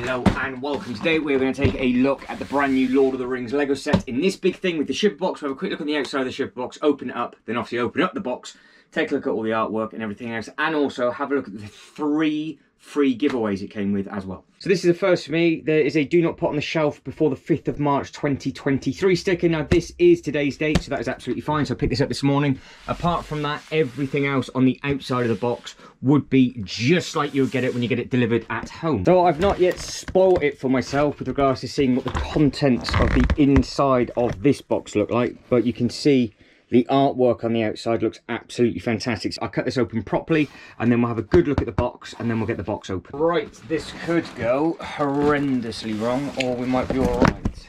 Hello and welcome. Today we're going to take a look at the brand new Lord of the Rings Lego set in this big thing with the shipper box. We'll have a quick look on the outside of the shipper box, open it up, then obviously open up the box, take a look at all the artwork and everything else, and also have a look at the 3 free giveaways it came with as well. So this is the first for me. There is a do not put on the shelf before the 5th of March 2023 sticker. Now this is today's date, so that is absolutely fine. So I picked this up this morning. Apart from that, everything else on the outside of the box would be just like you would get it when you get it delivered at home. So I've not yet spoiled it for myself with regards to seeing what the contents of the inside of this box look like, but you can see the artwork on the outside looks absolutely fantastic. So I'll cut this open properly and then we'll have a good look at the box and then we'll get the box open. Right, this could go horrendously wrong, or we might be all right.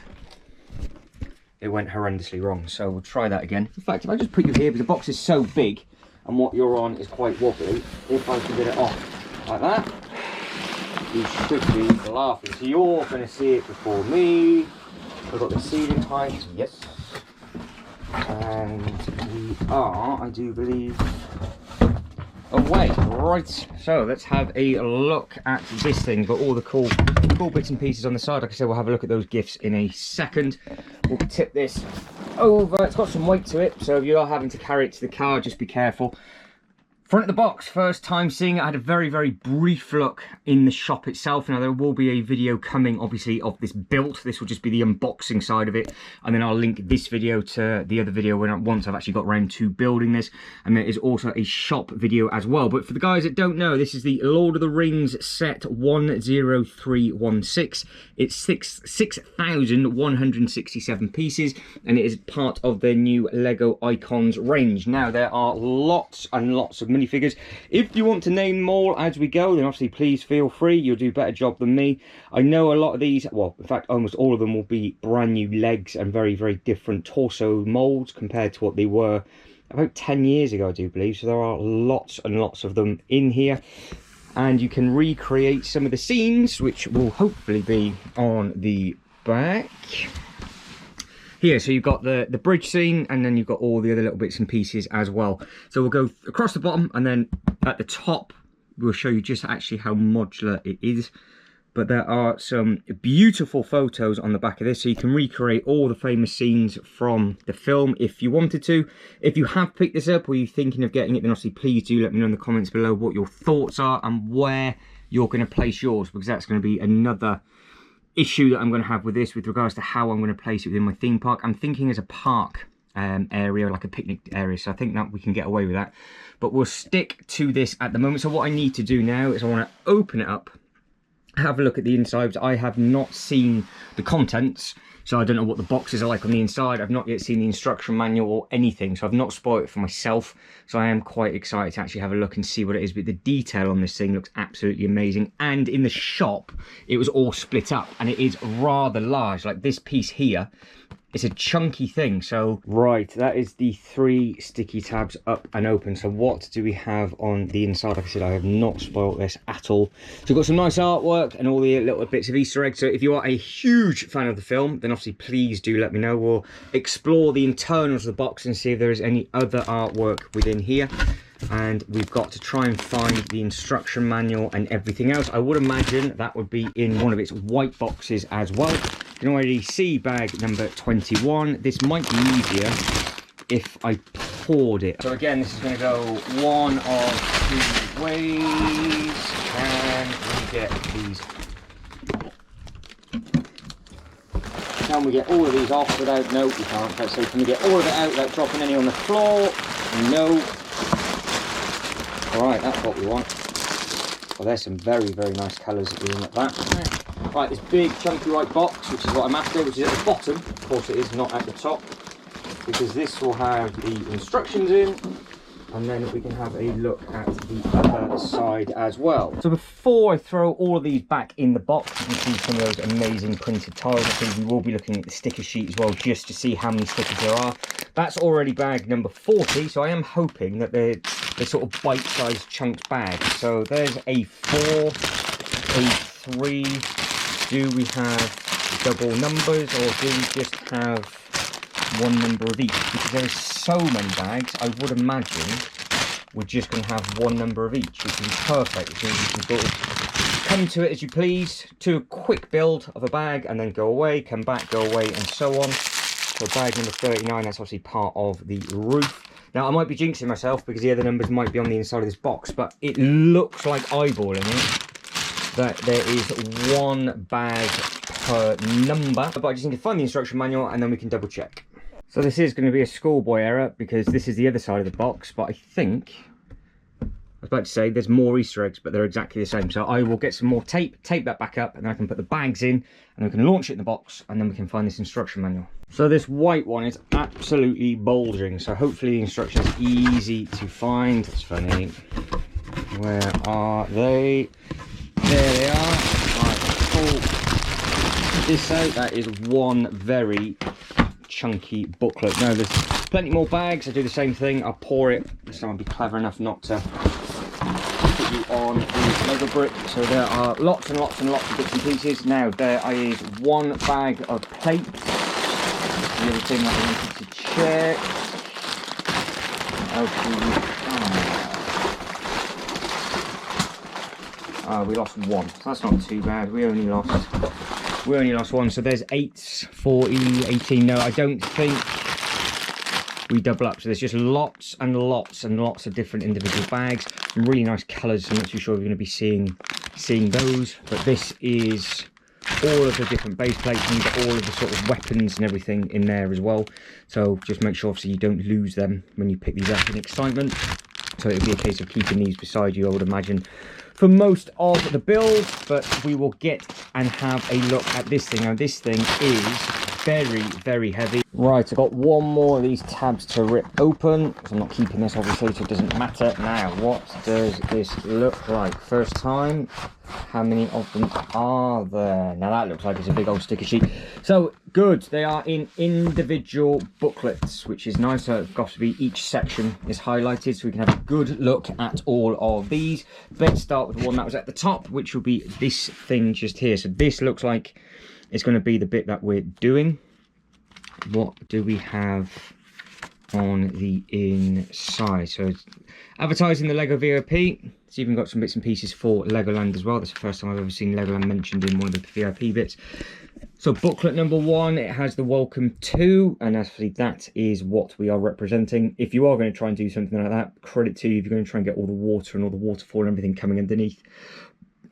It went horrendously wrong, so we'll try that again. In fact, if I just put you here, because the box is so big and what you're on is quite wobbly, if I can get it off like that, you should be laughing. So you're going to see it before me. We've got the ceiling height, yes. And we are, I do believe, away. Right, so let's have a look at this thing. Got all the cool bits and pieces on the side. Like I said, we'll have a look at those gifts in a second. We'll tip this over. It's got some weight to it, so if you are having to carry it to the car, just be careful. Front of the box, first time seeing it. I had a very brief look in the shop itself. Now there will be a video coming obviously of this built. This will just be the unboxing side of it, and then I'll link this video to the other video once I've actually got around to building this. And there is also a shop video as well. But for the guys that don't know, this is the Lord of the Rings set 10316. It's 6,167 pieces, and it is part of their new Lego Icons range. Now there are lots and lots of minifigures. If you want to name them all as we go, then obviously please feel free. You'll do a better job than me. I know a lot of these, well, in fact almost all of them will be brand new legs and very different torso molds compared to what they were about 10 years ago, I do believe. So there are lots and lots of them in here, and you can recreate some of the scenes, which will hopefully be on the back here. So you've got the bridge scene, and then you've got all the other little bits and pieces as well. So we'll go across the bottom, and then at the top we'll show you just actually how modular it is. But there are some beautiful photos on the back of this, so you can recreate all the famous scenes from the film if you wanted to. If you have picked this up or you're thinking of getting it, then obviously please do let me know in the comments below what your thoughts are and where you're going to place yours, because that's going to be another issue that I'm going to have with this with regards to how I'm going to place it within my theme park. I'm thinking as a park area, like a picnic area, so I think that we can get away with that, but we'll stick to this at the moment. So what I need to do now is I want to open it up, have a look at the insides. I have not seen the contents, so I don't know what the boxes are like on the inside. I've not yet seen the instruction manual or anything, so I've not spoiled it for myself. So I am quite excited to actually have a look and see what it is. But the detail on this thing looks absolutely amazing. And in the shop, it was all split up, and it is rather large. Like this piece here, it's a chunky thing. So right, that is the 3 sticky tabs up and open. So what do we have on the inside? Like I said, I have not spoiled this at all. So we've got some nice artwork and all the little bits of Easter eggs. So if you are a huge fan of the film, then obviously please do let me know. We'll explore the internals of the box and see if there is any other artwork within here. And we've got to try and find the instruction manual and everything else. I would imagine that would be in one of its white boxes as well. You can already see bag number 21. This might be easier if I poured it. So again, this is going to go one of 2 ways. Can we get these? Can we get all of these off without? No, we can't. So can we get all of it out without dropping any on the floor? No. Alright, that's what we want. Well, there's some very nice colours in that. Right, this big chunky white box, which is what I'm after, which is at the bottom. Of course it is, not at the top, because this will have the instructions in, and then we can have a look at the other side as well. So before I throw all of these back in the box, you can see some of those amazing printed tiles. I think we will be looking at the sticker sheet as well, just to see how many stickers there are. That's already bag number 40, so I am hoping that they're sort of bite-sized chunked bags. So there's a 4, a 3. Do we have double numbers, or do we just have one number of each? Because there are so many bags, I would imagine we're just going to have one number of each, which is perfect. Which means we can come to it as you please, to a quick build of a bag and then go away, come back, go away, and so on. So bag number 39, that's obviously part of the roof. Now I might be jinxing myself because the other numbers might be on the inside of this box, but it looks like eyeballing it that there is one bag per number. But I just need to find the instruction manual and then we can double check. So this is going to be a schoolboy error because this is the other side of the box, but I think, I was about to say there's more Easter eggs, but they're exactly the same. So I will get some more tape that back up, and then I can put the bags in, and we can launch it in the box, and then we can find this instruction manual. So this white one is absolutely bulging, so hopefully the instructions are easy to find. It's funny. Where are they? There they are. Right, pull this out. That is one very chunky booklet. Now there's plenty more bags. I do the same thing. I'll pour it. This time I'll be clever enough not to put you on the Lego brick. So there are lots and lots and lots of bits and pieces. Now there is one bag of plates. The other thing that I wanted to check. We lost one. So that's not too bad. We only lost one. So there's 8s, 40, 18. No, I don't think we double up. So there's just lots and lots and lots of different individual bags. Some really nice colours. I'm not too sure we're going to be seeing those. But this is all of the different base plates, and you've got all of the sort of weapons and everything in there as well. So just make sure obviously you don't lose them when you pick these up in excitement. So it'll be a case of keeping these beside you, I would imagine, for most of the build. But we will get and have a look at this thing. Now this thing is very, very heavy. Right, I've got one more of these tabs to rip open, so I'm not keeping this obviously, so it doesn't matter. Now, what does this look like? First time, how many of them are there? Now that looks like it's a big old sticker sheet. So good, they are in individual booklets, which is nice. So it's got to be, each section is highlighted so we can have a good look at all of these. Let's start with the one that was at the top, which will be this thing just here. So this looks like it's going to be the bit that we're doing. What do we have on the inside? So it's advertising the Lego VIP. It's even got some bits and pieces for Legoland as well. That's the first time I've ever seen Legoland mentioned in one of the VIP bits. So booklet number 1, it has the welcome to, and actually that is what we are representing. If you are going to try and do something like that, credit to you if you're going to try and get all the water and all the waterfall and everything coming underneath.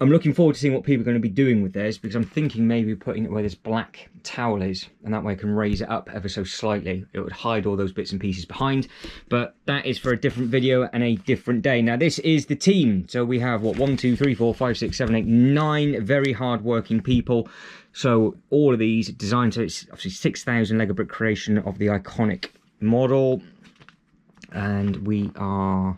I'm looking forward to seeing what people are going to be doing with theirs, because I'm thinking maybe putting it where this black towel is, and that way I can raise it up ever so slightly. It would hide all those bits and pieces behind, but that is for a different video and a different day. Now this is the team. So we have, what, 1, 2, 3, 4, 5, 6, 7, 8, 9 very hard working people. So all of these designed, so it's obviously 6,000 Lego brick creation of the iconic model. And we are...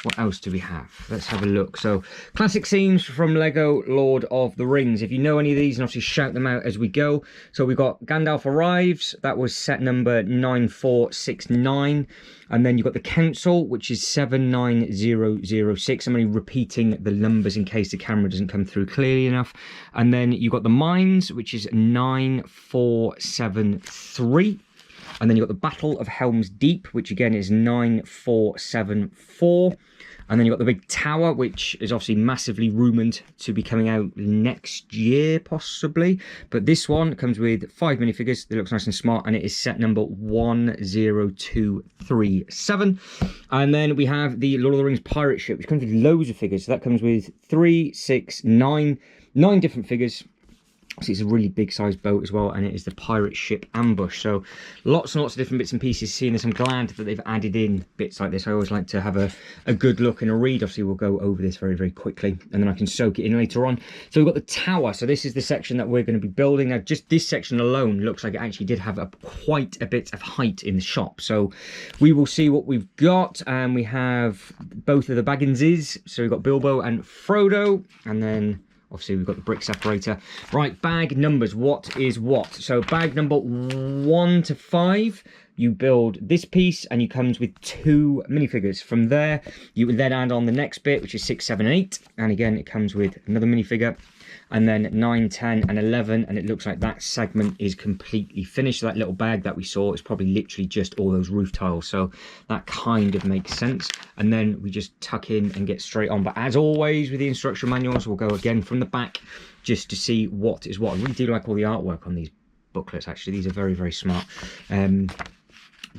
what else do we have? Let's have a look. So, classic scenes from Lego Lord of the Rings. If you know any of these, and obviously shout them out as we go. So we've got Gandalf arrives. That was set number 9469. And then you've got the Council, which is 79006. I'm only repeating the numbers in case the camera doesn't come through clearly enough. And then you've got the Mines, which is 9473. And then you've got the Battle of Helm's Deep, which again is 9474. And then you've got the big tower, which is obviously massively rumoured to be coming out next year, possibly. But this one comes with 5 minifigures. It looks nice and smart, and it is set number 10237. And then we have the Lord of the Rings pirate ship, which comes with loads of figures. So that comes with 3, 6, 9 different figures. So it's a really big sized boat as well, and it is the pirate ship ambush. So lots and lots of different bits and pieces. Seeing this, I'm glad that they've added in bits like this. I always like to have a good look and a read. Obviously we'll go over this very, very quickly, and then I can soak it in later on. So we've got the tower. So this is the section that we're going to be building. Now just this section alone looks like it actually did have quite a bit of height in the shop. So we will see what we've got. And we have both of the Bagginses. So we've got Bilbo and Frodo, and then obviously we've got the brick separator. Right, bag numbers, what is what? So bag number 1 to 5, you build this piece, and it comes with 2 minifigures. From there, you would then add on the next bit, which is 6, 7, 8. And again, it comes with another minifigure. and then 9, 10 and 11, and it looks like that segment is completely finished. So that little bag that we saw is probably literally just all those roof tiles, so that kind of makes sense. And then we just tuck in and get straight on. But as always with the instruction manuals, we'll go again from the back just to see what is what. I really do like all the artwork on these booklets, actually. These are very, very smart.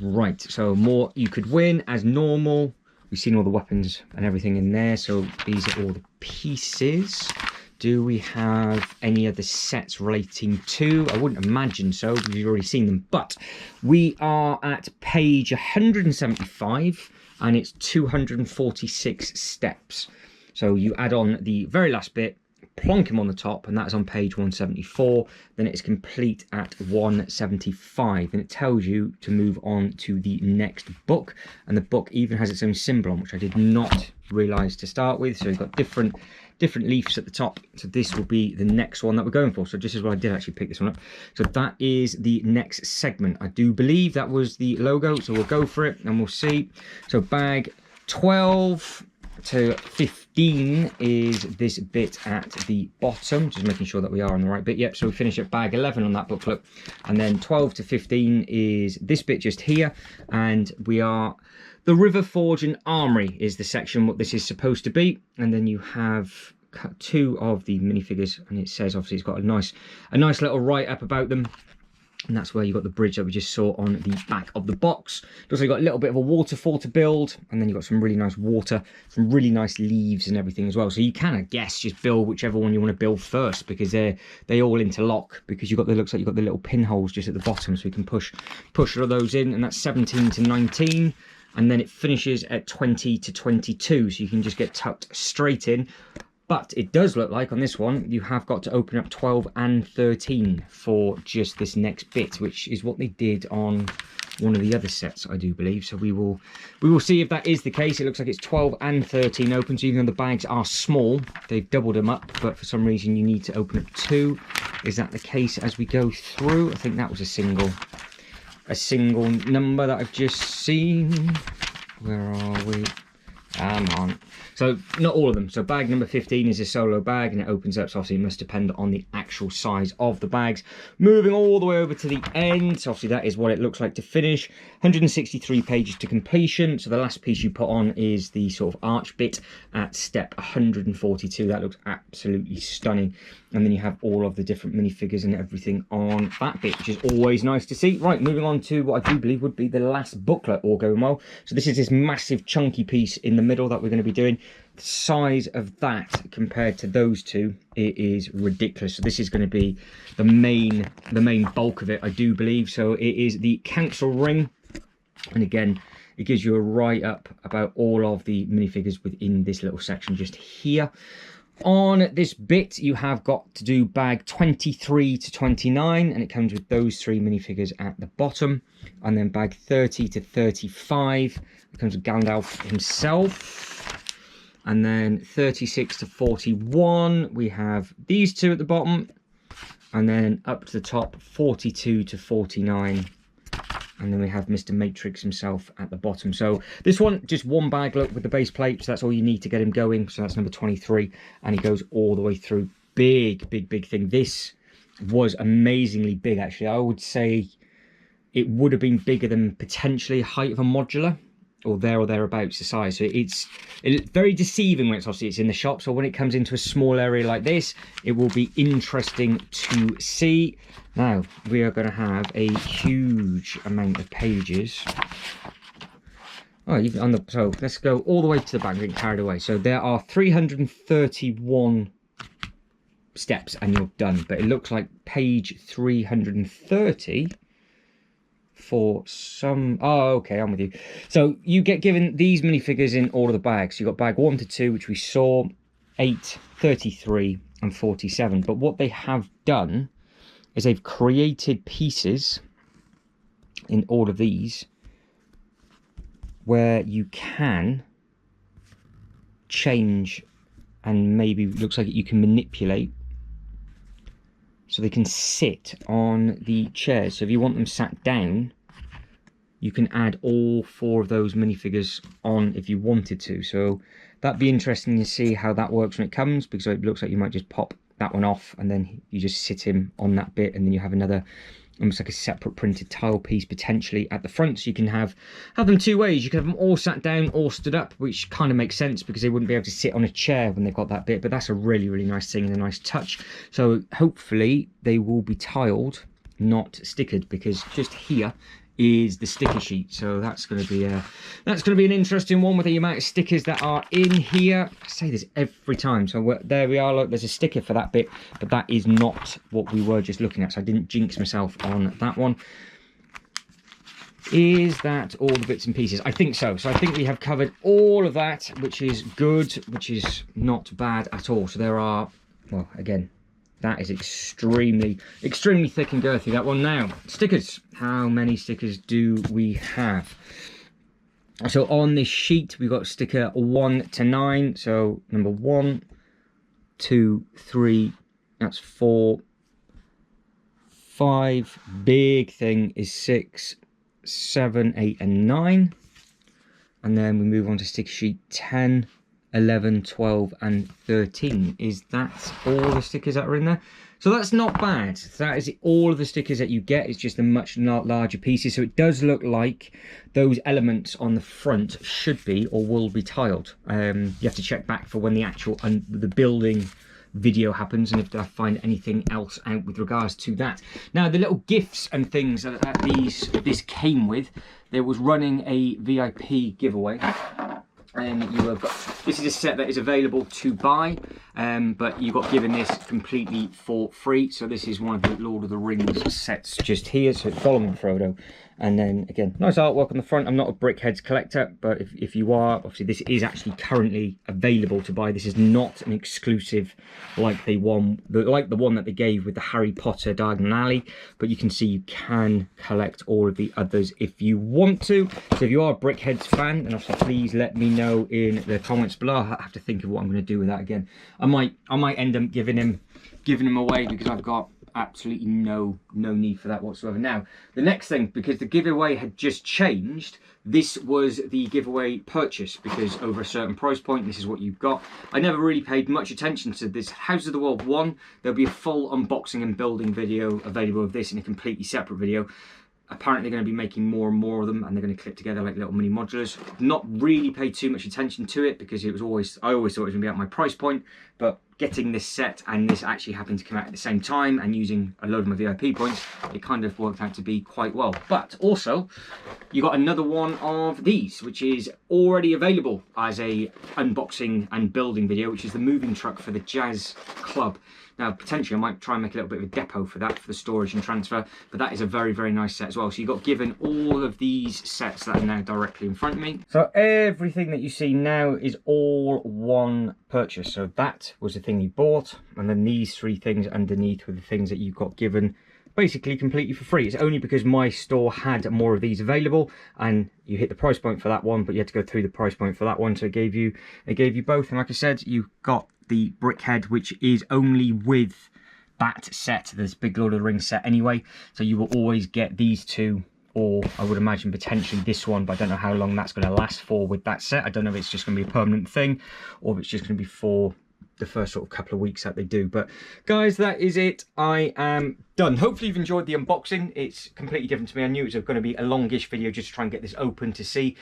Right, so more you could win as normal. We've seen all the weapons and everything in there, so these are all the pieces. Do we have any other sets relating to? I wouldn't imagine so, because you've already seen them. But we are at page 175, and it's 246 steps. So you add on the very last bit, plonk him on the top, and that's on page 174. Then it's complete at 175, and it tells you to move on to the next book. And the book even has its own symbol on, which I did not realize to start with. So you've got different leaves at the top. So this will be the next one that we're going for. So just as well, I did actually pick this one up. So that is the next segment. I do believe that was the logo, so we'll go for it and we'll see. So bag 12 to 15 is this bit at the bottom, just making sure that we are on the right bit. Yep, so we finish at bag 11 on that booklet, and then 12 to 15 is this bit just here, and we are the River Forge and Armory is the section what this is supposed to be. And then you have two of the minifigures, and it says obviously it's got a nice little write-up about them. And that's where you got the bridge that we just saw on the back of the box. It also got a little bit of a waterfall to build, and then you've got some really nice water, some really nice leaves and everything as well. So you can, I guess, just build whichever one you want to build first, because they all interlock, because you've got the, looks like you've got the little pinholes just at the bottom, so you can push those in, and that's 17 to 19. And then it finishes at 20 to 22, so you can just get tucked straight in. But it does look like on this one, you have got to open up 12 and 13 for just this next bit, which is what they did on one of the other sets, I do believe. So we will see if that is the case. It looks like it's 12 and 13 open, so even though the bags are small, they've doubled them up, but for some reason you need to open up 2. Is that the case as we go through? I think that was a single number that I've just seen. Where are we? Come on. So not all of them. So bag number 15 is a solo bag, and it opens up, so obviously it must depend on the actual size of the bags. Moving all the way over to the end, so obviously that is what it looks like to finish. 163 pages to completion. So the last piece you put on is the sort of arch bit at step 142. That looks absolutely stunning. And then you have all of the different minifigures and everything on that bit, which is always nice to see. Right, moving on to what I do believe would be the last booklet, all going well. So this is this massive chunky piece in the middle that we're going to be doing. The size of that compared to those two, it is ridiculous. So this is going to be the main bulk of it, I do believe. So it is the Council Ring, and again, it gives you a write-up about all of the minifigures within this little section just here. On this bit, you have got to do bag 23 to 29, and it comes with those 3 minifigures at the bottom. And then bag 30 to 35, it comes with Gandalf himself. And then 36 to 41, we have these 2 at the bottom. And then up to the top, 42 to 49. And then we have Mr. Matrix himself at the bottom. So this one, just one bag look with the base plate. So that's all you need to get him going. So that's number 23. And he goes all the way through. Big thing. This was amazingly big, actually. I would say it would have been bigger than potentially height of a modular, or thereabouts the size. So it's very deceiving when it's in the shop. So when it comes into a small area like this, it will be interesting to see. Now we are going to have a huge amount of pages. Oh, even on the, so let's go all the way to the back, getting carried away. So there are 331 steps and you're done. But it looks like page 330 for some, oh okay, I'm with you. So you get given these minifigures in all of the bags. You got bag 1 to 2, which we saw, 8, 33 and 47. But what they have done is they've created pieces in all of these where you can change, and maybe looks like you can manipulate, so they can sit on the chairs. So if you want them sat down, you can add all 4 of those minifigures on if you wanted to. So that'd be interesting to see how that works when it comes, because it looks like you might just pop that one off, and then you just sit him on that bit, and then you have another, almost like a separate printed tile piece potentially at the front, so you can have them two ways. You can have them all sat down or stood up, which kind of makes sense because they wouldn't be able to sit on a chair when they've got that bit, but that's a really, really nice thing and a nice touch. So hopefully they will be tiled, not stickered, because just here is the sticker sheet. So that's going to be an interesting one with the amount of stickers that are in here. I say this every time. So there we are. Look, there's a sticker for that bit, but that is not what we were just looking at, so I didn't jinx myself on that one. Is that all the bits and pieces? I think so. So I think we have covered all of that, which is good, which is not bad at all. So there are, well, again, that is extremely thick and girthy, that one. Now, stickers. How many stickers do we have? So on this sheet, we've got sticker 1 to 9. So number 1, 2, 3, that's 4, 5. Big thing is 6, 7, 8, and 9. And then we move on to sticker sheet 10, 11, 12, and 13. Is that all the stickers that are in there? So that's not bad. That is all of the stickers that you get. It's just a much larger pieces. So it does look like those elements on the front should be or will be tiled. You have to check back for when the actual the building video happens, and if I find anything else out with regards to that. Now, the little gifts and things that this came with, there was running a VIP giveaway. And you have got, this is a set that is available to buy, but you got given this completely for free. So this is one of the Lord of the Rings sets just here. So it's Gollum and Frodo. And then again, nice artwork on the front. I'm not a Brickheads collector, but if you are, obviously this is actually currently available to buy. This is not an exclusive like the one that they gave with the Harry Potter Diagon Alley, but you can see you can collect all of the others if you want to. So if you are a Brickheads fan, then also please let me know in the comments below. I have to think of what I'm going to do with that again. I might end up giving him away because I've got absolutely no need for that whatsoever. Now, the next thing, because the giveaway had just changed, this was the giveaway purchase, because over a certain price point, this is what you've got. I never really paid much attention to this Houses of the World 1. There'll be a full unboxing and building video available of this in a completely separate video. Apparently they're going to be making more and more of them, and they're going to clip together like little mini modulars. Not really paid too much attention to it because I always thought it was going to be at my price point, but getting this set and this actually happened to come out at the same time and using a load of my VIP points, it kind of worked out to be quite well. But also, you got another one of these, which is already available as a unboxing and building video, which is the moving truck for the Jazz Club. Now, potentially I might try and make a little bit of a depot for that, for the storage and transfer, but that is a very, very nice set as well. So you got given all of these sets that are now directly in front of me. So everything that you see now is all one purchase. So that was the thing you bought, and then these 3 things underneath were the things that you got given basically completely for free. It's only because my store had more of these available, and you hit the price point for that one, but you had to go through the price point for that one, so it gave you both. And like I said, you got the Brickhead, which is only with that set, this big Lord of the Rings set anyway, so you will always get these 2, or I would imagine potentially this one, but I don't know how long that's going to last for with that set. I don't know if it's just going to be a permanent thing or if it's just going to be for the first sort of couple of weeks that they do. But guys, that is it. I am done. Hopefully you've enjoyed the unboxing. It's completely different to me. I knew it was going to be a longish video just to try and get this open to see.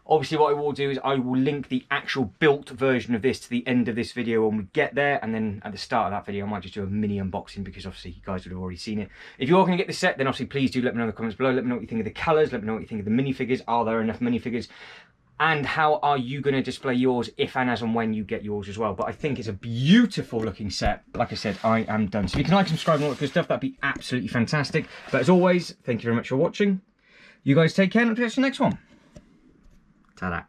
Obviously what I will do is I will link the actual built version of this to the end of this video when we get there, and then at the start of that video I might just do a mini unboxing because obviously you guys would have already seen it. If you are going to get the set, then obviously please do let me know in the comments below. Let me know what you think of the colours, let me know what you think of the minifigures. Are there enough minifigures? And how are you going to display yours if and as and when you get yours as well? But I think it's a beautiful looking set. Like I said, I am done. So if you can like, subscribe and all that good stuff, that'd be absolutely fantastic. But as always, thank you very much for watching. You guys take care, and I'll catch you next one. Ta-da.